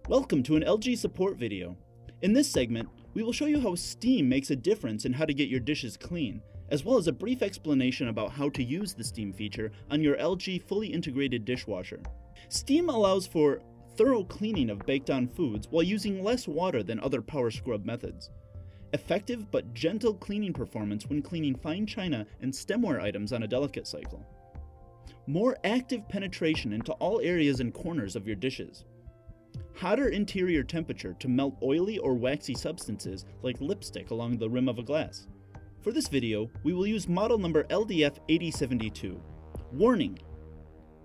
Welcome to an LG support video. In this segment, we will show you how steam makes a difference in how to get your dishes clean, as well as a brief explanation about how to use the steam feature on your LG fully integrated dishwasher. Steam allows for thorough cleaning of baked-on foods while using less water than other power scrub methods. Effective but gentle cleaning performance when cleaning fine china and stemware items on a delicate cycle. More active penetration into all areas and corners of your dishes. Hotter interior temperature to melt oily or waxy substances like lipstick along the rim of a glass. For this video, we will use model number LDF8072. Warning!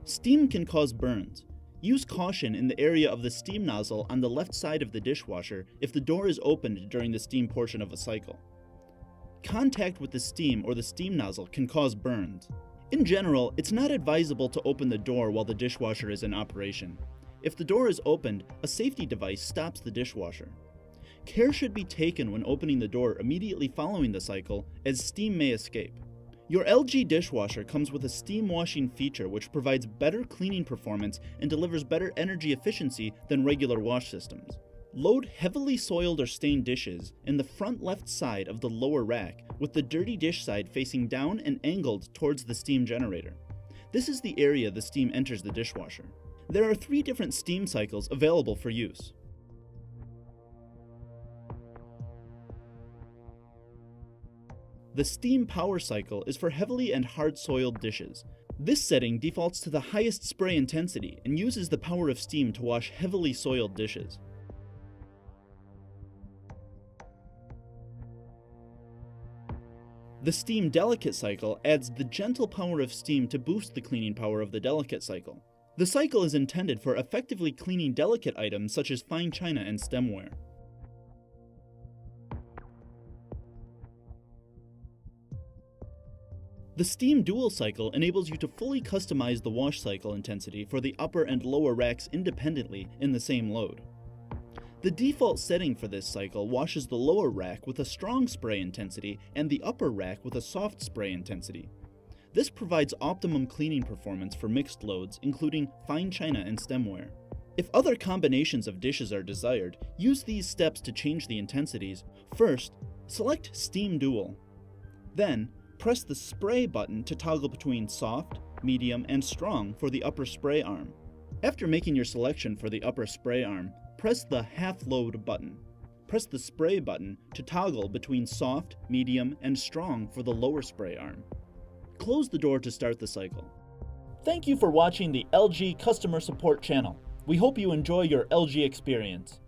Steam can cause burns. Use caution in the area of the steam nozzle on the left side of the dishwasher if the door is opened during the steam portion of a cycle. Contact with the steam or the steam nozzle can cause burns. In general, it's not advisable to open the door while the dishwasher is in operation. If the door is opened, a safety device stops the dishwasher. Care should be taken when opening the door immediately following the cycle, as steam may escape. Your LG dishwasher comes with a steam washing feature which provides better cleaning performance and delivers better energy efficiency than regular wash systems. Load heavily soiled or stained dishes in the front left side of the lower rack, with the dirty dish side facing down and angled towards the steam generator. This is the area the steam enters the dishwasher. There are 3 different steam cycles available for use. The steam power cycle is for heavily and hard-soiled dishes. This setting defaults to the highest spray intensity and uses the power of steam to wash heavily soiled dishes. The steam delicate cycle adds the gentle power of steam to boost the cleaning power of the delicate cycle. The cycle is intended for effectively cleaning delicate items such as fine china and stemware. The steam dual cycle enables you to fully customize the wash cycle intensity for the upper and lower racks independently in the same load. The default setting for this cycle washes the lower rack with a strong spray intensity and the upper rack with a soft spray intensity. This provides optimum cleaning performance for mixed loads, including fine china and stemware. If other combinations of dishes are desired, use these steps to change the intensities. First, select Steam Dual. Then, press the Spray button to toggle between soft, medium, and strong for the upper spray arm. After making your selection for the upper spray arm, press the Half Load button. Press the Spray button to toggle between soft, medium, and strong for the lower spray arm. Close the door to start the cycle. Thank you for watching the LG Customer Support channel. We hope you enjoy your LG experience.